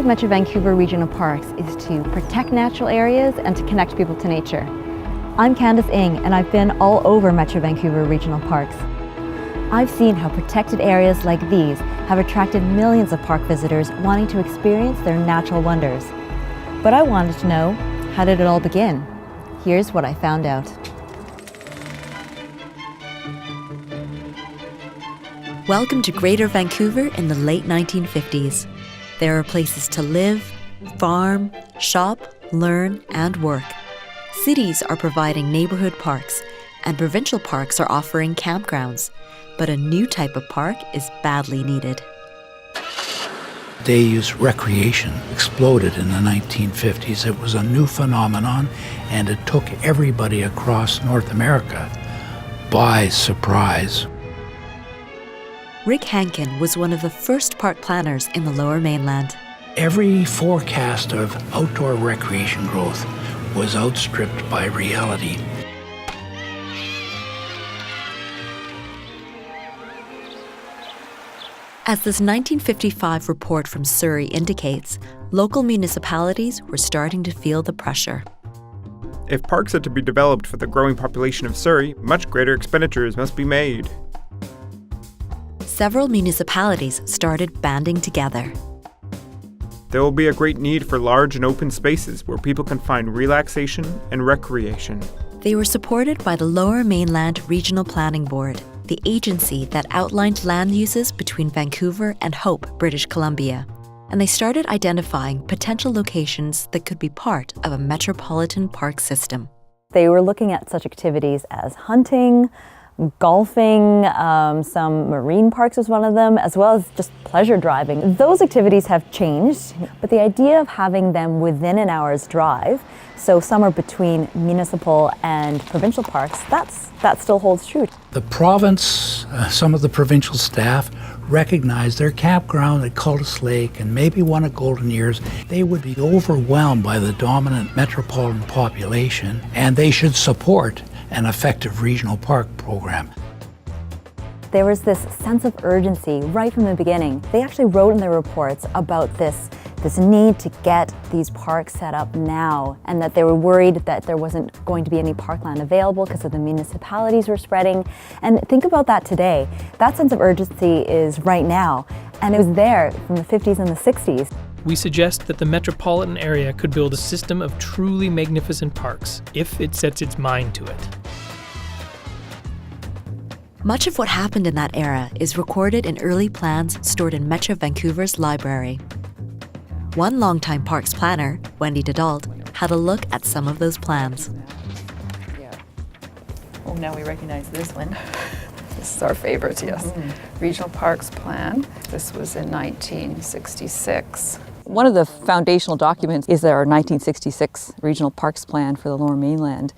Metro Vancouver Regional Parks is to protect natural areas and to connect people to nature. I'm Candice Ng, and I've been all over Metro Vancouver Regional Parks. I've seen how protected areas like these have attracted millions of park visitors wanting to experience their natural wonders. But I wanted to know, how did it all begin? Here's what I found out. Welcome to Greater Vancouver in the late 1950s. There are places to live, farm, shop, learn, and work. Cities are providing neighbourhood parks, and provincial parks are offering campgrounds. But a new type of park is badly needed. Day use recreation exploded in the 1950s. It was a new phenomenon, and it took everybody across North America by surprise. Rick Hankin was one of the first park planners in the Lower Mainland. Every forecast of outdoor recreation growth was outstripped by reality. As this 1955 report from Surrey indicates, local municipalities were starting to feel the pressure. If parks are to be developed for the growing population of Surrey, much greater expenditures must be made. Several municipalities started banding together. There will be a great need for large and open spaces where people can find relaxation and recreation. They were supported by the Lower Mainland Regional Planning Board, the agency that outlined land uses between Vancouver and Hope, British Columbia. And they started identifying potential locations that could be part of a metropolitan park system. They were looking at such activities as hunting, golfing, some marine parks was one of them, as well as just pleasure driving. Those activities have changed, but the idea of having them within an hour's drive, so somewhere between municipal and provincial parks, that still holds true. The province, some of the provincial staff recognized their campground at Cultus Lake and maybe one at Golden Ears. They would be overwhelmed by the dominant metropolitan population, and they should support an effective regional park program. There was this sense of urgency right from the beginning. They actually wrote in their reports about this need to get these parks set up now, and that they were worried that there wasn't going to be any parkland available because of the municipalities were spreading. And think about that today. That sense of urgency is right now, and it was there from the 50s and the 60s. We suggest that the metropolitan area could build a system of truly magnificent parks if it sets its mind to it. Much of what happened in that era is recorded in early plans stored in Metro Vancouver's library. One longtime parks planner, Wendy Dadalt, had a look at some of those plans. Yeah. Oh, now we recognize this one. This is our favorite, yes. Regional Parks Plan. This was in 1966. One of the foundational documents is our 1966 Regional Parks Plan for the Lower Mainland.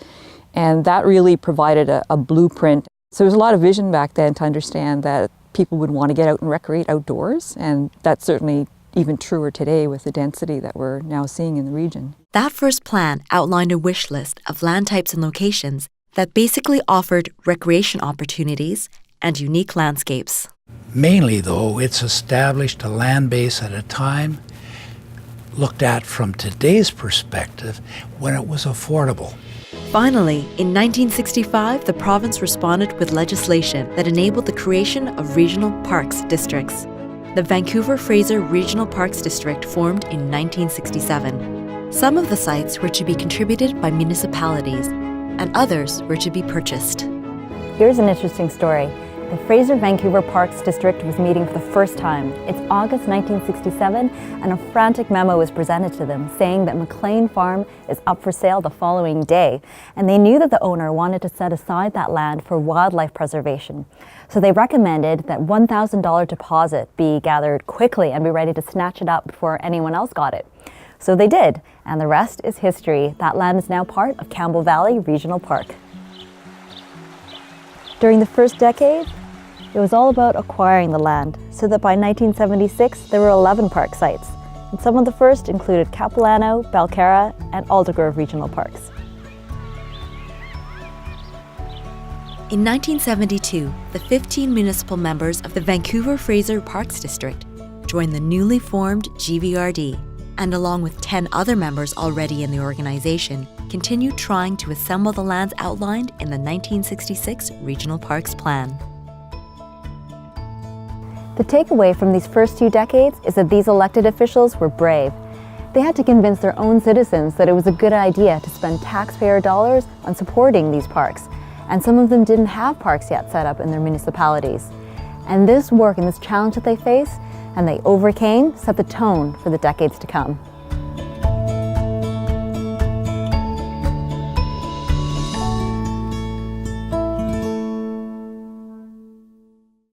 And that really provided a blueprint. So there was a lot of vision back then to understand that people would want to get out and recreate outdoors. And that's certainly even truer today with the density that we're now seeing in the region. That first plan outlined a wish list of land types and locations that basically offered recreation opportunities and unique landscapes. Mainly, though, it's established a land base at a time looked at from today's perspective when it was affordable. Finally, in 1965, the province responded with legislation that enabled the creation of regional parks districts. The Vancouver-Fraser Regional Parks District formed in 1967. Some of the sites were to be contributed by municipalities, and others were to be purchased. Here's an interesting story. The Fraser Vancouver Parks District was meeting for the first time. It's August 1967, and a frantic memo was presented to them saying that McLean Farm is up for sale the following day. And they knew that the owner wanted to set aside that land for wildlife preservation. So they recommended that $1,000 deposit be gathered quickly and be ready to snatch it up before anyone else got it. So they did, and the rest is history. That land is now part of Campbell Valley Regional Park. During the first decade, it was all about acquiring the land, so that by 1976 there were 11 park sites, and some of the first included Capilano, Belcarra, and Aldergrove Regional Parks. In 1972, the 15 municipal members of the Vancouver-Fraser Parks District joined the newly formed GVRD, and along with 10 other members already in the organization, continued trying to assemble the lands outlined in the 1966 Regional Parks Plan. The takeaway from these first few decades is that these elected officials were brave. They had to convince their own citizens that it was a good idea to spend taxpayer dollars on supporting these parks, and some of them didn't have parks yet set up in their municipalities. And this work and this challenge that they faced and they overcame set the tone for the decades to come.